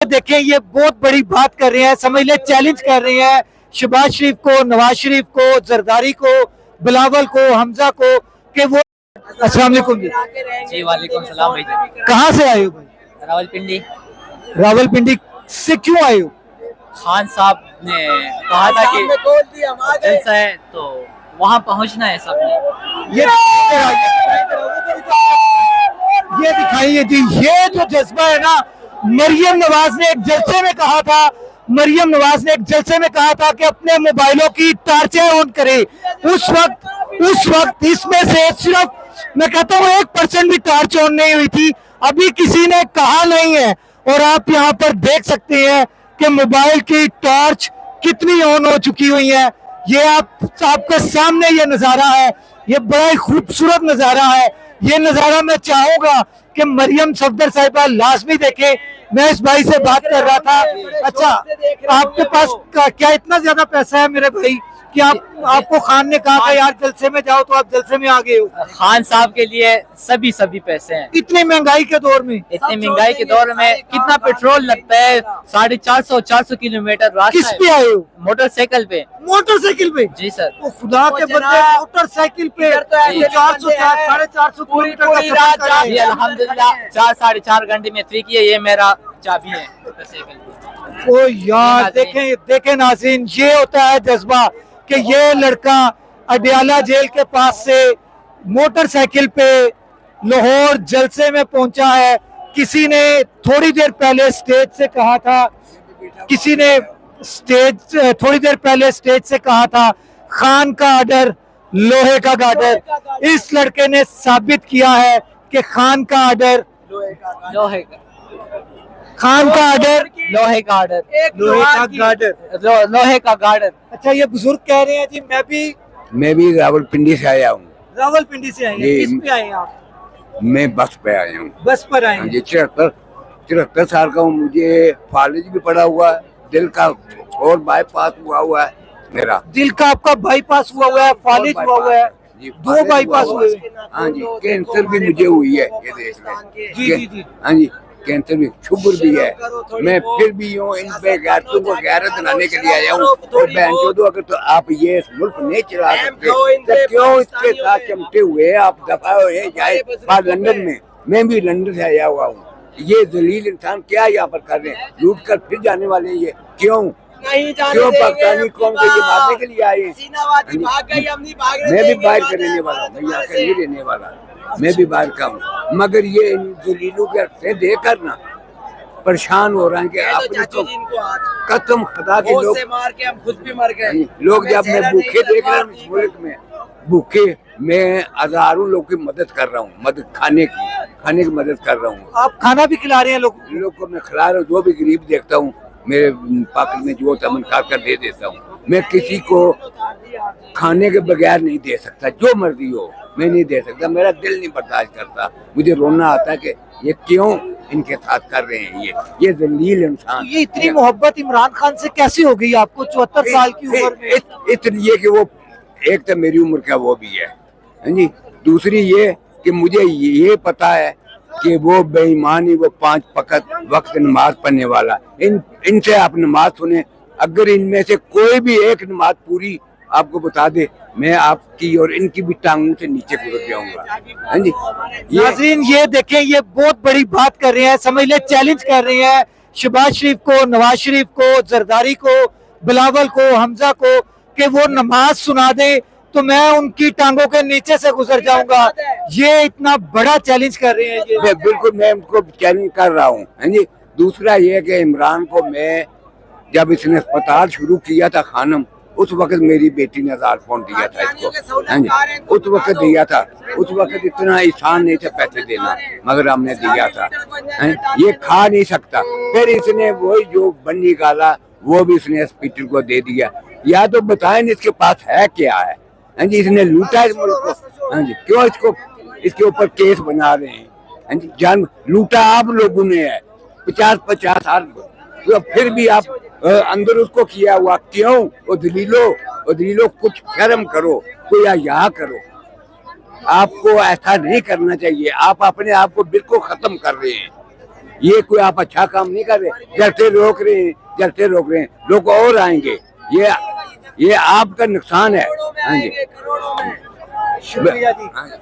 देखें ये बहुत बड़ी बात कर रहे हैं, समझ ले चैलेंज कर रहे हैं शहबाज शरीफ को, नवाज शरीफ को, जरदारी को, बिलावल को, हमजा को कि वो। अस्सलाम वालेकुम जी वालेकुम सलाम भाई। कहाँ से आए हो भाई? रावलपिंडी। रावलपिंडी से क्यों आए हो? खान साहब ने कहा था कि जलसा है तो वहाँ पहुँचना है सबने। ये दिखाइए जी, ये जो जज्बा है ना, मरियम नवाज ने एक जलसे में कहा था, मरियम नवाज ने एक जलसे में कहा था कि अपने मोबाइलों की टार्चें ऑन करें। उस वक्त इसमें से सिर्फ मैं कहता हूँ 1% भी टार्च ऑन नहीं हुई थी, अभी किसी ने कहा नहीं है। और आप यहाँ पर देख सकते हैं कि मोबाइल की टॉर्च कितनी ऑन हो चुकी हुई है। ये आपके सामने ये नज़ारा है, ये बड़ा ही खूबसूरत नज़ारा है। ये नज़ारा मैं चाहूंगा कि मरियम सफदर साहिबा लाजमी देखें। मैं इस भाई से बात कर रहा था, अच्छा आपके पास क्या इतना ज्यादा पैसा है मेरे भाई कि आपको खान ने कहा था यार जलसे में जाओ तो आप जलसे में आ गए हो? खान साहब के लिए सभी पैसे हैं। इतनी महंगाई के दौर में, कितना पेट्रोल लगता है? 450 किलोमीटर रास्ता। किस पे आए हो? मोटरसाइकिल पे। मोटरसाइकिल पे? जी सर। तो खुदा के बंदे मोटरसाइकिल पे 400 450 किलोमीटर का सफर कर जी अल्हम्दुलिल्लाह 4-4.5 घंटे में फ्री किए। ये मेरा चाबी है मोटरसाइकिल। ओ यार देखें नाज़रीन, ये होता है जज्बा कि ये लड़का अडयाला जेल के पास से मोटरसाइकिल पे लाहौर जलसे में पहुंचा है। किसी ने थोड़ी देर पहले स्टेज से कहा था, थोड़ी देर पहले स्टेज से कहा था खान का आर्डर लोहे का गार्डर। इस लड़के ने साबित किया है कि खान का आर्डर लोहे का गार्डर। अच्छा, ये बुजुर्ग कह रहे हैं जी मैं भी रावलपिंडी से आया हूँ। रावलपिंडी से आए हैं? किस पे आए हैं आप? मैं बस पे आया हूँ। बस पर आए हैं? 74 साल का हूँ। मुझे फालिज भी पड़ा हुआ है, दिल का और बाईपास हुआ है मेरा। दिल का आपका बाईपास हुआ है, फालिज हुआ है? दो बाईपास हुए? हाँ जी। कैंसर भी मुझे हुई है, ये देख लें। जी। हाँ जी, कैंसर भी, शुगर भी है। मैं फिर भी यूँ इन पे गैरतों को गैरत दिलाने के लिए आया हूँ। अगर तो आप ये मुल्क नहीं चला सकते तो क्यों इसके साथ चमटे हुए आप दफा हुए जाए लंदन में। मैं भी लंदन से आया हुआ हूँ। ये जलील इंसान क्या यहाँ पर कर रहे हैं? लूट कर फिर जाने वाले हैं ये। क्यों पाकिस्तानी कौम को ये मारने के लिए आए? मैं भी बाहर का रहने वाला हूँ, मैं यहाँ का नहीं रहने वाला, मैं भी बाहर का हूँ। मगर ये इन जलीलों के अर्थे देखकर ना परेशान हो रहे हैं कि अपने तो कसम खुदा के लोग मार के हम खुद भी मर गए। लोग जब मैं भूखे देख रहा हूँ इस मुल्क में, भूखे मैं हजारों लोग की मदद कर रहा हूँ, खाने की मदद कर रहा हूँ। आप खाना भी खिला रहे हैं लोग को मैं खिला रहा हूँ। जो भी गरीब देखता हूँ मेरे पाकिट में जो तमन कर दे देता हूँ। मैं किसी को खाने के बगैर नहीं दे सकता, जो मर्जी हो मैं नहीं दे सकता। मेरा दिल नहीं बर्दाश्त करता, मुझे रोना आता है कि ये क्यों इनके साथ कर रहे हैं ये जलील इंसान। ये इतनी मोहब्बत इमरान खान से कैसे हो गई आपको 74 साल की उम्र में? इसलिए कि वो एक तो मेरी उम्र का वो भी है जी, दूसरी ये कि मुझे ये पता है कि वो बेईमानी, वो 5 वक्त नमाज पढ़ने वाला। इनसे आप नमाज सुने, अगर इनमें से कोई भी एक नमाज पूरी आपको बता दे, मैं आपकी और इनकी भी टांगों से नीचे गुजर जाऊंगा। हाँ जी। नाज़रीन ये देखें, ये बहुत बड़ी बात कर रहे हैं, समझ ले चैलेंज कर रहे हैं शहबाज शरीफ को, नवाज शरीफ को, जरदारी को, बिलावल को, हमजा को कि वो नमाज सुना दे तो मैं उनकी टांगों के नीचे से गुजर जाऊंगा। ये इतना बड़ा चैलेंज कर रहे हैं ये। बिल्कुल मैं उनको चैलेंज कर रहा हूँ। हाँ जी। दूसरा ये कि इमरान को मैं जब इसने अस्पताल शुरू किया था खानम, उस वक्त मेरी बेटी ने 1000 पाउंड दिया था इसको। हाँ जी, उस वक्त दिया था। उस वक्त इतना आसान नहीं था पैसे देना, मगर हमने दिया था। ये खा नहीं सकता, फिर इसने वही जो बन निकाला वो भी इसने हॉस्पिटल को दे दिया। या तो बताएं इसके पास है क्या है? हाँ जी, इसने लूटा इस मुल्क को। हाँ जी, क्यों इसके ऊपर केस बना रहे हैं? हाँ जी, जान लूटा आप लोगों ने है 50 साल, तो फिर भी आप अंदर उसको किया हुआ क्यों? वो दलीलो कुछ शर्म करो, कोई यहाँ करो। आपको ऐसा नहीं करना चाहिए। आप अपने आप को बिल्कुल खत्म कर रहे हैं। ये कोई आप अच्छा काम नहीं कर रहे, जलते रोक रहे हैं, जलते रोक रहे हैं, लोग और आएंगे, ये आपका नुकसान है। हाँ जी, शुक्रिया जी। हाँ जी।